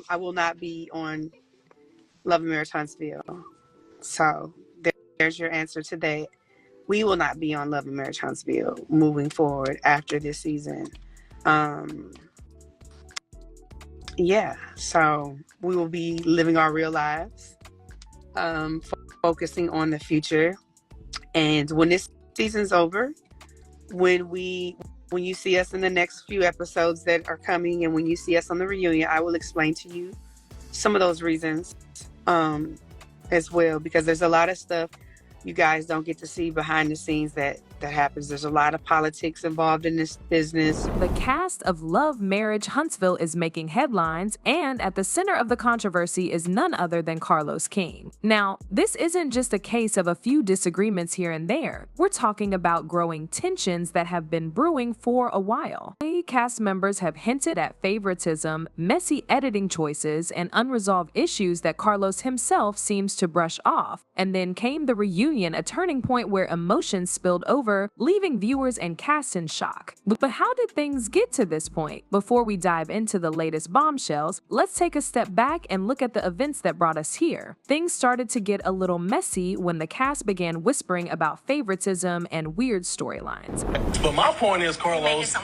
I will not be on Love and Marriage Huntsville. So there's your answer to that. We will not be on Love and Marriage Huntsville moving forward after this season. Um, yeah, so we will be living our real lives, focusing on the future. And when this season's over, when we when you see us in the next few episodes that are coming, and when you see us on the reunion, I will explain to you some of those reasons as well, because there's a lot of stuff you guys don't get to see behind the scenes that happens. There's a lot of politics involved in this business. The cast of Love, Marriage, Huntsville is making headlines, and at the center of the controversy is none other than Carlos King. Now, this isn't just a case of a few disagreements here and there. We're talking about growing tensions that have been brewing for a while. Cast members have hinted at favoritism, messy editing choices, and unresolved issues that Carlos himself seems to brush off. And then came the reunion, a turning point where emotions spilled over, leaving viewers and cast in shock. But how did things get to this point? Before we dive into the latest bombshells, let's take a step back and look at the events that brought us here. Things started to get a little messy when the cast began whispering about favoritism and weird storylines. But my point is, Carlos,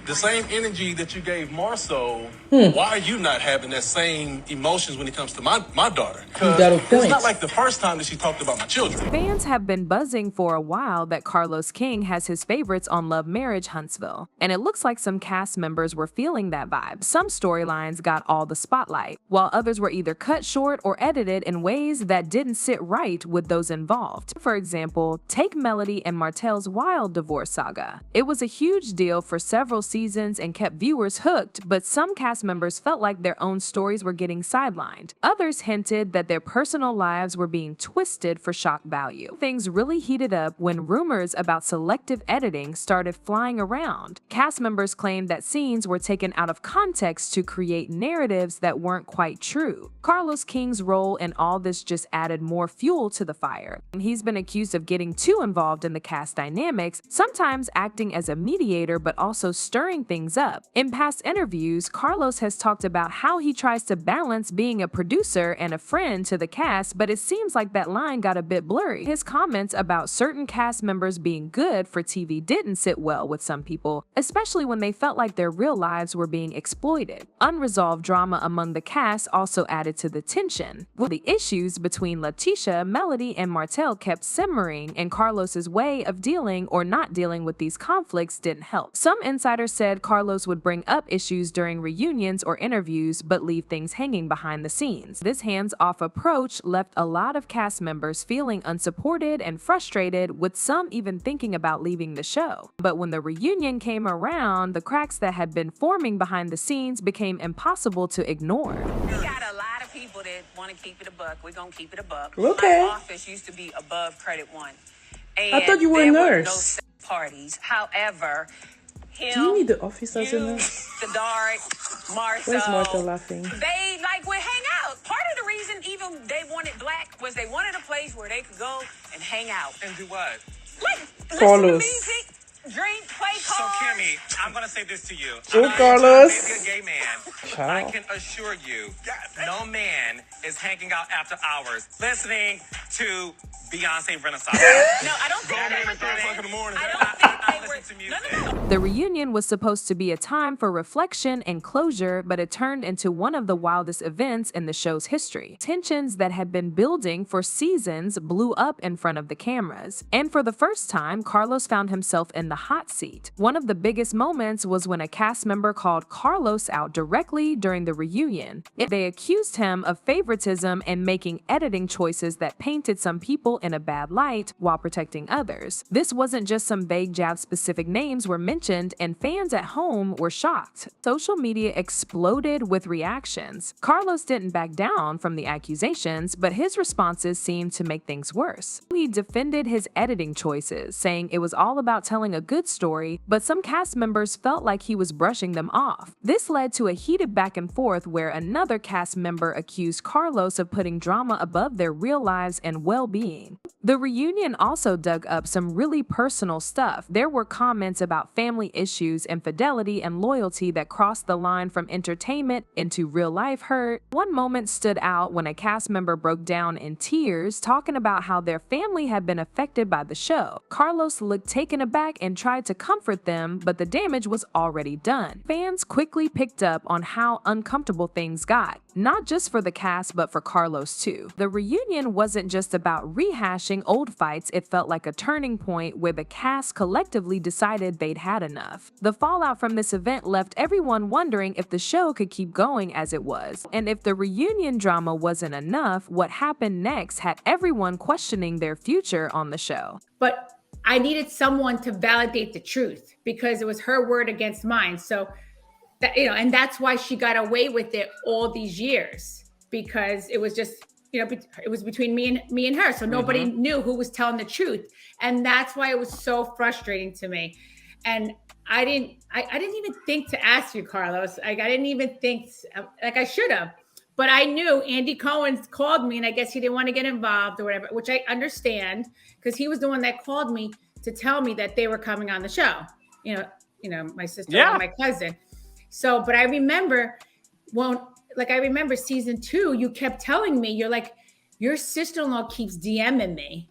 the same energy that you gave Marceau, why are you not having that same emotions when it comes to my daughter? Because it's not like the first time that she talked about my children. Fans have been buzzing for a while that Carlos King has his favorites on Love, Marriage, Huntsville, and it looks like some cast members were feeling that vibe. Some storylines got all the spotlight, while others were either cut short or edited in ways that didn't sit right with those involved. For example, take Melody and Martell's wild divorce saga. It was a huge deal for several seasons and kept viewers hooked, but some cast members felt like their own stories were getting sidelined. Others hinted that their personal lives were being twisted for shock value. Things really heated up when rumors about selective editing started flying around. Cast members claimed that scenes were taken out of context to create narratives that weren't quite true. Carlos King's role in all this just added more fuel to the fire. He's been accused of getting too involved in the cast dynamics, sometimes acting as a mediator but also stirring things up. In past interviews, Carlos has talked about how he tries to balance being a producer and a friend to the cast, but it seems like that line got a bit blurry. His comments about certain cast members being good for TV didn't sit well with some people, especially when they felt like their real lives were being exploited. Unresolved drama among the cast also added to the tension, with the issues between Letitia, Melody, and Martell kept simmering, and Carlos's way of dealing or not dealing with these conflicts didn't help. Some insiders said Carlos would bring up issues during reunions or interviews, but leave things hanging behind the scenes. This hands-off approach left a lot of cast members feeling unsupported and frustrated, with some even thinking about leaving the show. But when the reunion came around, the cracks that had been forming behind the scenes became impossible to ignore. We got a lot of people that want to keep it a buck. We're going to keep it a buck. Okay. My office used to be above Credit One. And I thought you were a nurse. No parties. However, him, Do you need the office as a nurse? Sadaric, Marcel. Where's Martha laughing? They would hang out. Part of the reason even they wanted Black was they wanted a place where they could go and hang out. And do what? Like, listen to Carlos. music, drink, play So, cards. Kimmy, I'm going to say this to you. Oh, I'm Carlos. maybe a gay man. Child. I can assure you, no man is hanging out after hours listening to Beyonce Renaissance. No, I don't think they were at 3 o'clock in the morning. I don't think I they were. listen to No, music. no, no. The reunion was supposed to be a time for reflection and closure, but it turned into one of the wildest events in the show's history. Tensions that had been building for seasons blew up in front of the cameras. And for the first time, Carlos found himself in the hot seat. One of the biggest moments was when a cast member called Carlos out directly during the reunion. They accused him of favoritism and making editing choices that painted some people in a bad light while protecting others. This wasn't just some vague jab, specific names were mentioned, and fans at home were shocked. Social media exploded with reactions. Carlos didn't back down from the accusations, but his responses seemed to make things worse. He defended his editing choices, saying it was all about telling a good story, but some cast members felt like he was brushing them off. This led to a heated back and forth where another cast member accused Carlos of putting drama above their real lives and well-being. The reunion also dug up some really personal stuff. There there were comments about family issues, infidelity, and loyalty that crossed the line from entertainment into real-life hurt. One moment stood out when a cast member broke down in tears, talking about how their family had been affected by the show. Carlos looked taken aback and tried to comfort them, but the damage was already done. Fans quickly picked up on how uncomfortable things got, not just for the cast but for Carlos too. The reunion wasn't just about rehashing old fights, it felt like a turning point where the cast collectively decided they'd had enough. The fallout from this event left everyone wondering if the show could keep going as it was. And if the reunion drama wasn't enough, what happened next had everyone questioning their future on the show. But I needed someone to validate the truth because it was her word against mine. So that, and that's why she got away with it all these years, because it was just, it was between me and her. So nobody knew who was telling the truth. And that's why it was so frustrating to me. And I didn't even think to ask you, Carlos. I didn't even think, like I should have. But I knew Andy Cohen called me, and I guess he didn't want to get involved or whatever, which I understand, because he was the one that called me to tell me that they were coming on the show. My sister and my cousin. So, but I remember season 2, you kept telling me, you're like, your sister-in-law keeps DMing me.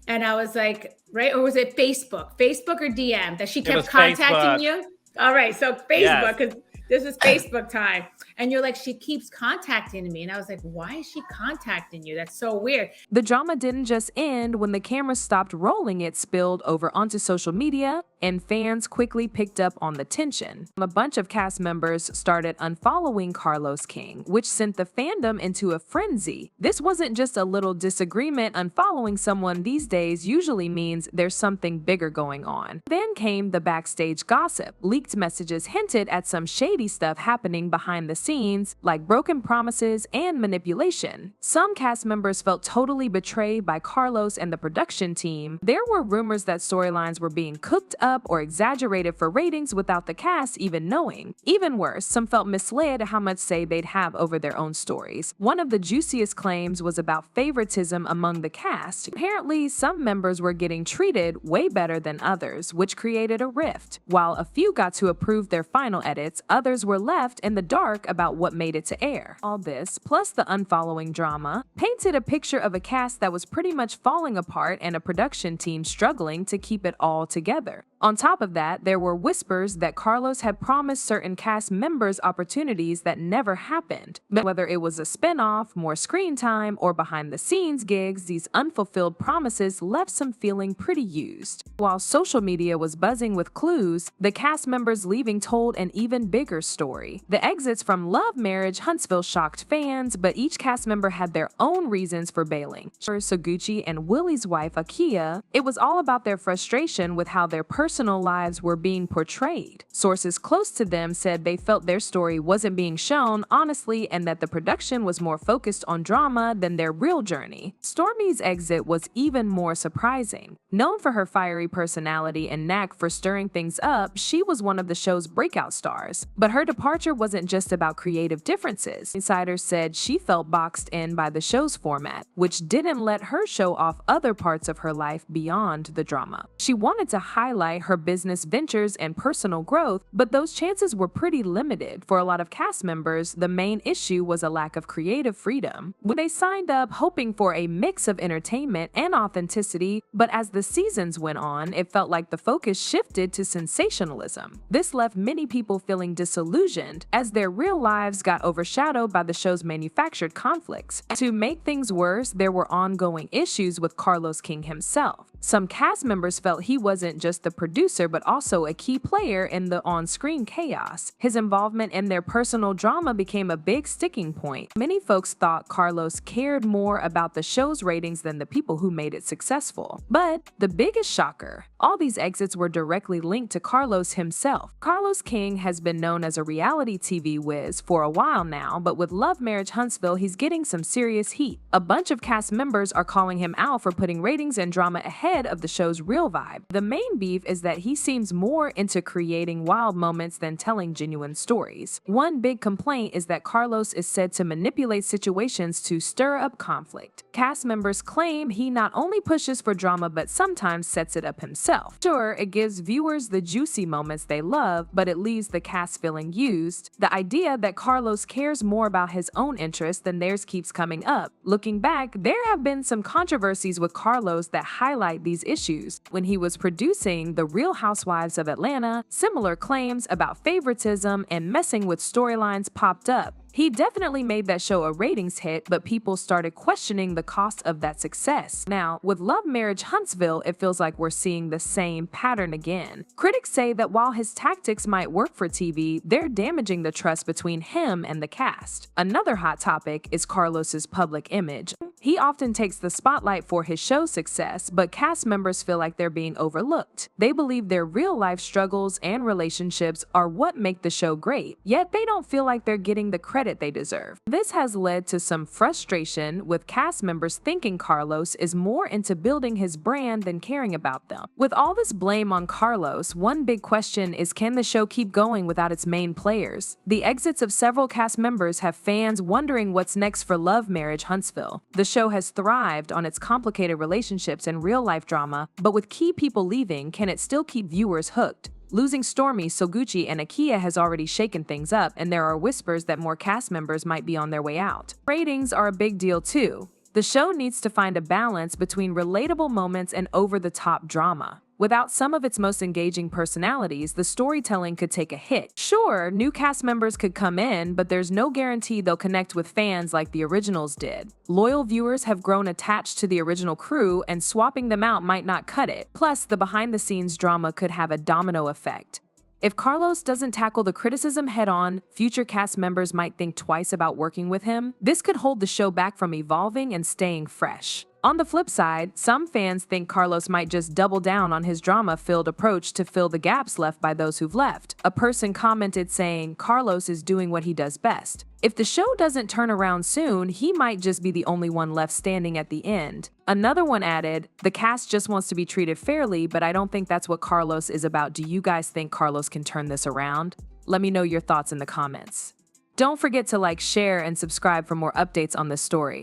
And I was like, right? Or was it Facebook or DM that she kept contacting you? All right. So Facebook, because this was Facebook time. And you're like, she keeps contacting me. And I was like, why is she contacting you? That's so weird. The drama didn't just end when the camera stopped rolling. It spilled over onto social media, and fans quickly picked up on the tension. A bunch of cast members started unfollowing Carlos King, which sent the fandom into a frenzy. This wasn't just a little disagreement. Unfollowing someone these days usually means there's something bigger going on. Then came the backstage gossip. Leaked messages hinted at some shady stuff happening behind the scenes, like broken promises and manipulation. Some cast members felt totally betrayed by Carlos and the production team. There were rumors that storylines were being cooked up or exaggerated for ratings without the cast even knowing. Even worse, some felt misled at how much say they'd have over their own stories. One of the juiciest claims was about favoritism among the cast. Apparently, some members were getting treated way better than others, which created a rift. While a few got to approve their final edits, others were left in the dark about what made it to air. All this, plus the unfollowing drama, painted a picture of a cast that was pretty much falling apart and a production team struggling to keep it all together. On top of that, there were whispers that Carlos had promised certain cast members opportunities that never happened. But whether it was a spinoff, more screen time, or behind-the-scenes gigs, these unfulfilled promises left some feeling pretty used. While social media was buzzing with clues, the cast members leaving told an even bigger story. The exits from Love, Marriage, Huntsville shocked fans, but each cast member had their own reasons for bailing. For Suguchi and Willie's wife, Akia, it was all about their frustration with how their personal lives were being portrayed. Sources close to them said they felt their story wasn't being shown honestly and that the production was more focused on drama than their real journey. Stormy's exit was even more surprising. Known for her fiery personality and knack for stirring things up, she was one of the show's breakout stars. But her departure wasn't just about creative differences. Insiders said she felt boxed in by the show's format, which didn't let her show off other parts of her life beyond the drama. She wanted to highlight her business ventures and personal growth, but those chances were pretty limited. For a lot of cast members, the main issue was a lack of creative freedom. They signed up hoping for a mix of entertainment and authenticity, but as the seasons went on, it felt like the focus shifted to sensationalism. This left many people feeling disillusioned as their real lives got overshadowed by the show's manufactured conflicts. To make things worse, there were ongoing issues with Carlos King himself. Some cast members felt he wasn't just the producer but also a key player in the on-screen chaos. His involvement in their personal drama became a big sticking point. Many folks thought Carlos cared more about the show's ratings than the people who made it successful. But the biggest shocker, all these exits were directly linked to Carlos himself. Carlos King has been known as a reality TV whiz for a while now, but with Love, Marriage, Huntsville, he's getting some serious heat. A bunch of cast members are calling him out for putting ratings and drama ahead of the show's real vibe. The main beef is that he seems more into creating wild moments than telling genuine stories. One big complaint is that Carlos is said to manipulate situations to stir up conflict. Cast members claim he not only pushes for drama but sometimes sets it up himself. himself. Sure, it gives viewers the juicy moments they love, but it leaves the cast feeling used. The idea that Carlos cares more about his own interests than theirs keeps coming up. Looking back, there have been some controversies with Carlos that highlight these issues. When he was producing The Real Housewives of Atlanta, similar claims about favoritism and messing with storylines popped up. He definitely made that show a ratings hit, but people started questioning the cost of that success. Now, with Love Marriage Huntsville, it feels like we're seeing the same pattern again. Critics say that while his tactics might work for TV, they're damaging the trust between him and the cast. Another hot topic is Carlos's public image. He often takes the spotlight for his show's success, but cast members feel like they're being overlooked. They believe their real-life struggles and relationships are what make the show great, yet they don't feel like they're getting the credit they deserve. This has led to some frustration, with cast members thinking Carlos is more into building his brand than caring about them. With all this blame on Carlos, one big question is, can the show keep going without its main players? The exits of several cast members have fans wondering what's next for Love Marriage Huntsville. The show has thrived on its complicated relationships and real-life drama, but with key people leaving, can it still keep viewers hooked? Losing Stormy, Soguchi, and Akia has already shaken things up, and there are whispers that more cast members might be on their way out. Ratings are a big deal too. The show needs to find a balance between relatable moments and over-the-top drama. Without some of its most engaging personalities, the storytelling could take a hit. Sure, new cast members could come in, but there's no guarantee they'll connect with fans like the originals did. Loyal viewers have grown attached to the original crew, and swapping them out might not cut it. Plus, the behind-the-scenes drama could have a domino effect. If Carlos doesn't tackle the criticism head-on, future cast members might think twice about working with him. This could hold the show back from evolving and staying fresh. On the flip side, some fans think Carlos might just double down on his drama-filled approach to fill the gaps left by those who've left. A person commented saying, "Carlos is doing what he does best." If the show doesn't turn around soon, he might just be the only one left standing at the end. Another one added, "The cast just wants to be treated fairly, but I don't think that's what Carlos is about. Do you guys think Carlos can turn this around?" Let me know your thoughts in the comments. Don't forget to like, share, and subscribe for more updates on this story.